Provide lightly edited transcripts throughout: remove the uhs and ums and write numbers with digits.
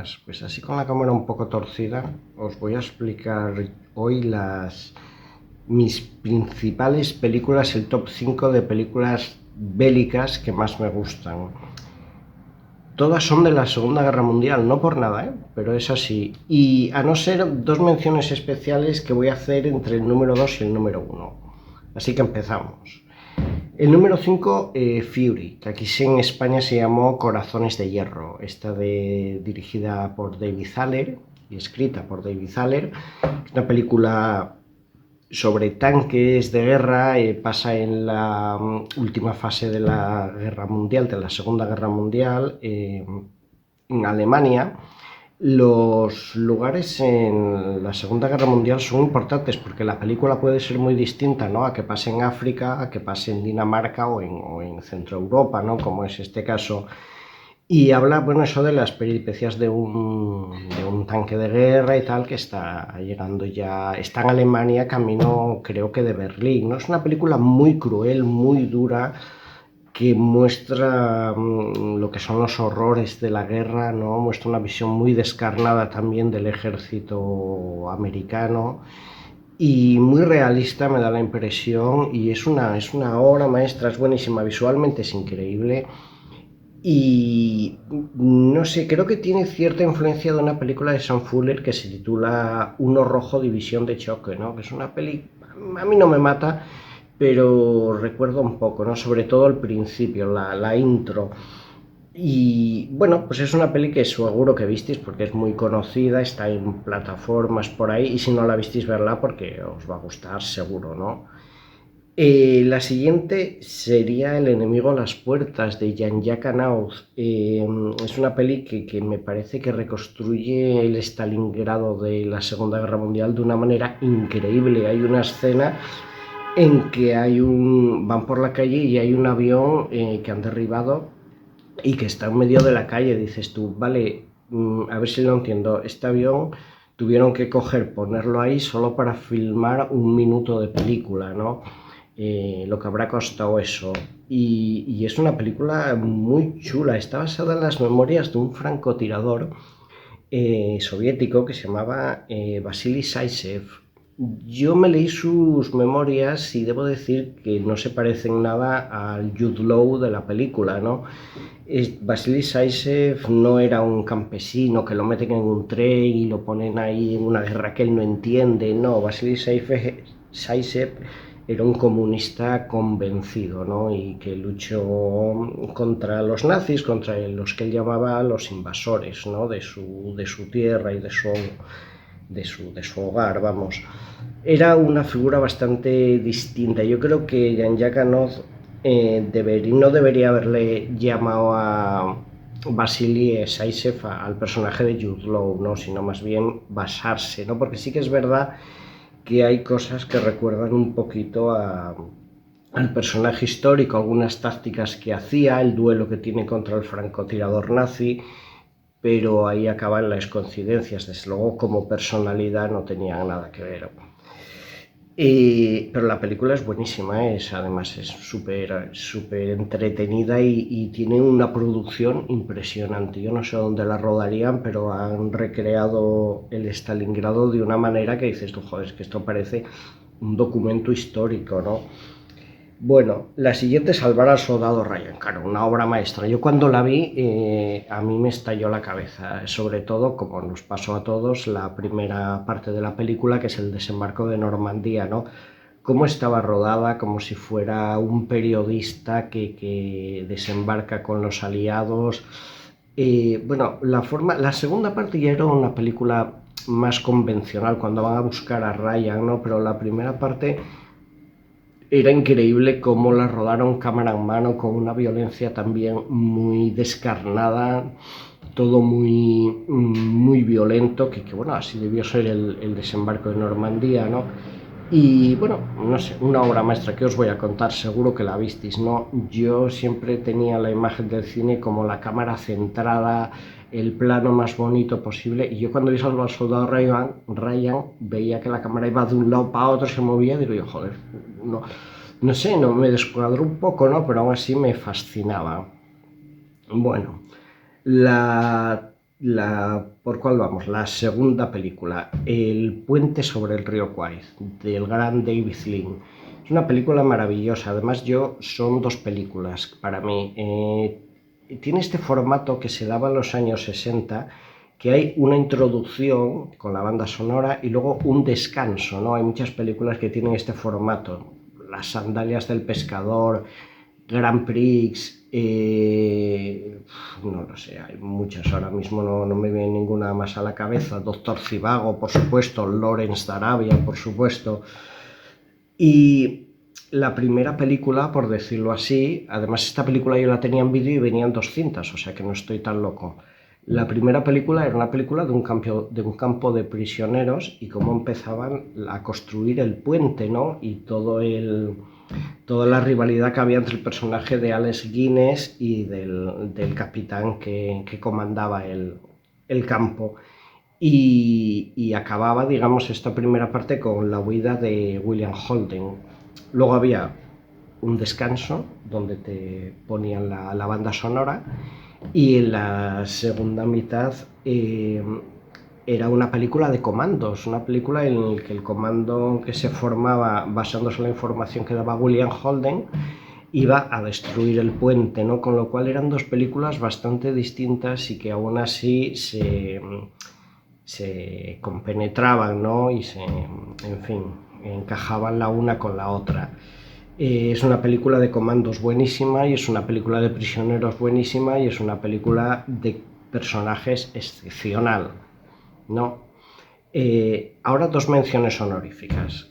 buenas. Pues así con la cámara un poco torcida, os voy a explicar hoy mis principales películas, el top 5 de películas bélicas que más me gustan. Todas son de la Segunda Guerra Mundial, no por nada, pero es así. Y a no ser dos menciones especiales que voy a hacer entre el número 2 y el número 1. Así que empezamos. El número 5, Fury, que aquí en España se llamó Corazones de Hierro. Dirigida por David Haller y escrita por David Haller. Es una película sobre tanques de guerra, pasa en la última fase de la Guerra Mundial, de la Segunda Guerra Mundial, en Alemania. Los lugares en la Segunda Guerra Mundial son importantes porque la película puede ser muy distinta, ¿no?, a que pase en África, a que pase en Dinamarca o en Centro Europa, ¿no?, como es este caso. Y habla, bueno, eso de las peripecias de un tanque de guerra y tal, que está llegando ya, está en Alemania, camino creo que de Berlín, ¿no? Es una película muy cruel, muy dura, que muestra lo que son los horrores de la guerra, ¿no? Muestra una visión muy descarnada también del ejército americano y muy realista, me da la impresión, y es una obra maestra, es buenísima, visualmente es increíble. Y no sé, creo que tiene cierta influencia de una película de Sam Fuller que se titula Uno Rojo, División de Choque, ¿no? Que es una peli, a mí no me mata, pero recuerdo un poco, ¿no? Sobre todo el principio, la intro. Y bueno, pues es una peli que seguro que visteis porque es muy conocida, está en plataformas por ahí, y si no la visteis, verla porque os va a gustar seguro, ¿no? La siguiente sería El enemigo a las puertas, de Jean-Jacques Annaud. Es una peli que me parece que reconstruye el Stalingrado de la Segunda Guerra Mundial de una manera increíble. Hay una escena en que van por la calle y hay un avión que han derribado y que está en medio de la calle. Dices tú, vale, a ver si lo entiendo, este avión tuvieron que ponerlo ahí solo para filmar un minuto de película, ¿no? Lo que habrá costado eso. Y es una película muy chula, está basada en las memorias de un francotirador soviético que se llamaba Vasily Zaisev. Yo me leí sus memorias y debo decir que no se parecen nada al Jude Law de la película, ¿no? Vasily Zaisev no era un campesino que lo meten en un tren y lo ponen ahí en una guerra que él no entiende, no. Vasily Zaisev era un comunista convencido, ¿no?, y que luchó contra los nazis, contra los que él llamaba los invasores, ¿no?, de su tierra y de su hogar, vamos. Era una figura bastante distinta. Yo creo que Jean-Jacques Annaud no debería haberle llamado a Vasily Zaisev al personaje de Jude Law, ¿no?, sino más bien basarse, ¿no?, porque sí que es verdad que hay cosas que recuerdan un poquito al personaje histórico, algunas tácticas que hacía, el duelo que tiene contra el francotirador nazi, pero ahí acaban las coincidencias. Desde luego, como personalidad no tenía nada que ver. Pero la película es buenísima, además es súper entretenida y tiene una producción impresionante. Yo no sé dónde la rodarían, pero han recreado el Stalingrado de una manera que dices tú, joder, es que esto parece un documento histórico, ¿no? Bueno, la siguiente es Salvar al soldado Ryan, claro, una obra maestra. Yo cuando la vi, a mí me estalló la cabeza, sobre todo, como nos pasó a todos, la primera parte de la película, que es el desembarco de Normandía, ¿no? Cómo estaba rodada, como si fuera un periodista que desembarca con los aliados. Bueno, la segunda parte ya era una película más convencional, cuando van a buscar a Ryan, ¿no? Pero la primera parte era increíble cómo la rodaron cámara en mano, con una violencia también muy descarnada, todo muy violento, que bueno, así debió ser el desembarco de Normandía, ¿no? Y bueno, no sé, una obra maestra que os voy a contar, seguro que la visteis, ¿no? Yo siempre tenía la imagen del cine como la cámara centrada, el plano más bonito posible, y yo cuando vi al soldado Ryan veía que la cámara iba de un lado para otro, se movía, y digo yo, joder, no sé, no, me descuadró un poco, ¿no? Pero aún así me fascinaba. Bueno, la ¿Por cuál vamos? La segunda película, El puente sobre el río Kwai, del gran David Lean. Es una película maravillosa, además son dos películas para mí. Tiene este formato que se daba en los años 60, que hay una introducción con la banda sonora y luego un descanso, ¿no? Hay muchas películas que tienen este formato. Las sandalias del pescador, Grand Prix, no lo sé, hay muchas ahora mismo, no me viene ninguna más a la cabeza. Doctor Zivago, por supuesto, Lawrence de Arabia, por supuesto. Y la primera película, por decirlo así, además esta película yo la tenía en vídeo y venían 200, o sea que no estoy tan loco. La primera película era una película de un campo de prisioneros y cómo empezaban a construir el puente, ¿no? Y toda la rivalidad que había entre el personaje de Alex Guinness y del capitán que comandaba el campo. Y acababa, digamos, esta primera parte con la huida de William Holden. Luego había un descanso donde te ponían la banda sonora y en la segunda mitad era una película de comandos, una película en la que el comando que se formaba basándose en la información que daba William Holden iba a destruir el puente, ¿no? Con lo cual eran dos películas bastante distintas y que aún así se compenetraban, ¿no? Y en fin, encajaban la una con la otra. Es una película de comandos buenísima y es una película de prisioneros buenísima y es una película de personajes excepcional, ¿no? Ahora dos menciones honoríficas,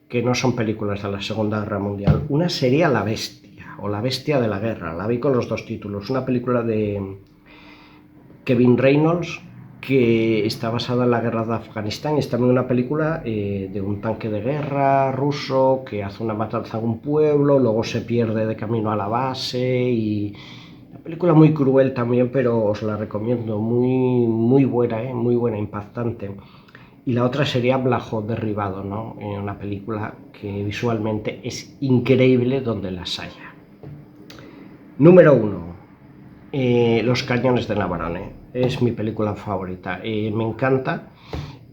que no son películas de la Segunda Guerra Mundial. Una sería La Bestia, o La Bestia de la Guerra, la vi con los dos títulos. Una película de Kevin Reynolds, que está basada en la guerra de Afganistán. Es también una película de un tanque de guerra ruso que hace una matanza en un pueblo, luego se pierde de camino a la base y una película muy cruel también, pero os la recomiendo, muy buena, muy buena, impactante. Y la otra sería Black Hawk Derribado, ¿no? Una película que visualmente es increíble donde las haya. Número 1. Los cañones de Navarone. Es mi película favorita. Me encanta.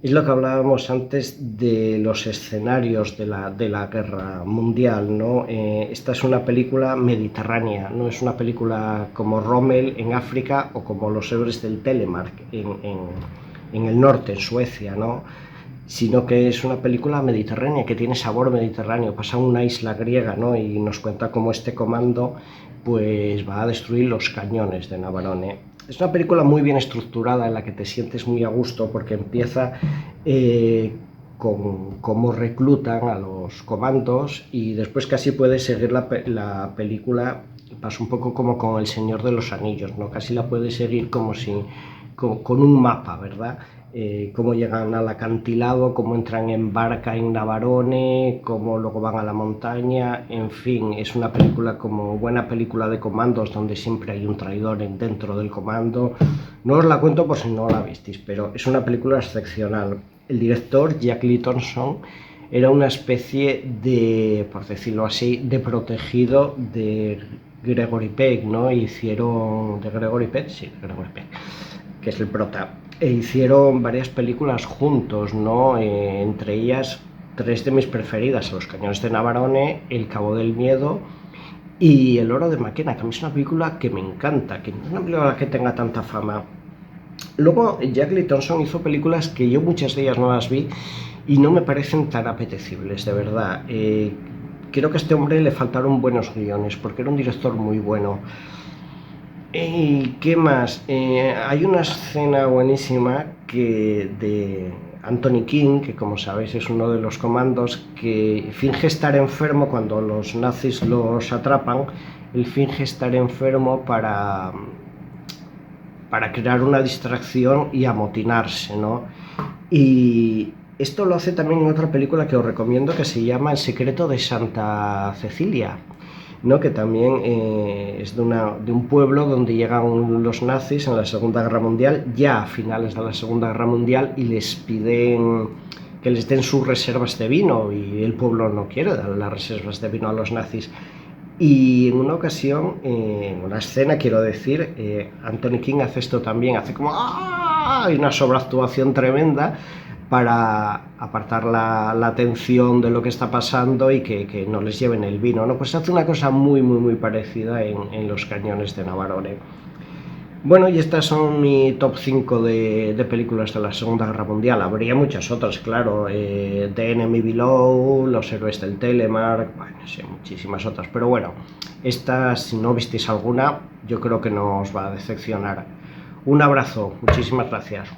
Es lo que hablábamos antes de los escenarios de la guerra mundial, ¿no? Esta es una película mediterránea, no es una película como Rommel en África o como Los héroes del Telemark en el norte, en Suecia, ¿no? Sino que es una película mediterránea, que tiene sabor mediterráneo, pasa en una isla griega, ¿no? Y nos cuenta cómo este comando pues va a destruir los cañones de Navarone. Es una película muy bien estructurada en la que te sientes muy a gusto porque empieza con cómo reclutan a los comandos y después casi puedes seguir la película, pasa un poco como con El Señor de los Anillos, ¿no? Casi la puedes seguir como si con un mapa, ¿verdad? Cómo llegan al acantilado, cómo entran en barca en Navarone, cómo luego van a la montaña, en fin, es una película como buena película de comandos donde siempre hay un traidor dentro del comando. No os la cuento por si no la visteis, pero es una película excepcional. El director, Jack Nicholson, era una especie de, por decirlo así, de protegido de Gregory Peck, ¿no? Hicieron de Gregory Peck, sí, de Gregory Peck, que es el prota, e hicieron varias películas juntos, ¿no? Entre ellas tres de mis preferidas: Los cañones de Navarone, El cabo del miedo y El oro de Maquena, que a mí es una película que me encanta, que no es una película que tenga tanta fama. Luego Jack Nicholson hizo películas que yo muchas de ellas no las vi y no me parecen tan apetecibles, de verdad. Creo que a este hombre le faltaron buenos guiones porque era un director muy bueno. ¿Y qué más? Hay una escena buenísima de Anthony King, que como sabéis es uno de los comandos, que finge estar enfermo cuando los nazis los atrapan. Él finge estar enfermo para crear una distracción y amotinarse, ¿no? Y esto lo hace también en otra película que os recomiendo, que se llama El secreto de Santa Cecilia, ¿no? Que también es de un pueblo donde llegan los nazis en la Segunda Guerra Mundial, ya a finales de la Segunda Guerra Mundial, y les piden que les den sus reservas de vino, y el pueblo no quiere dar las reservas de vino a los nazis. Y en una ocasión, en una escena, quiero decir, Anthony King hace esto también, hace como ¡ah! hay una sobreactuación tremenda para apartar la atención de lo que está pasando y que no les lleven el vino, ¿no? Pues se hace una cosa muy parecida en Los Cañones de Navarone. Bueno, y estas son mi top 5 de películas de la Segunda Guerra Mundial. Habría muchas otras, claro. The Enemy Below, Los Héroes del Telemark, bueno, no sé, muchísimas otras. Pero bueno, estas, si no visteis alguna, yo creo que no os va a decepcionar. Un abrazo, muchísimas gracias.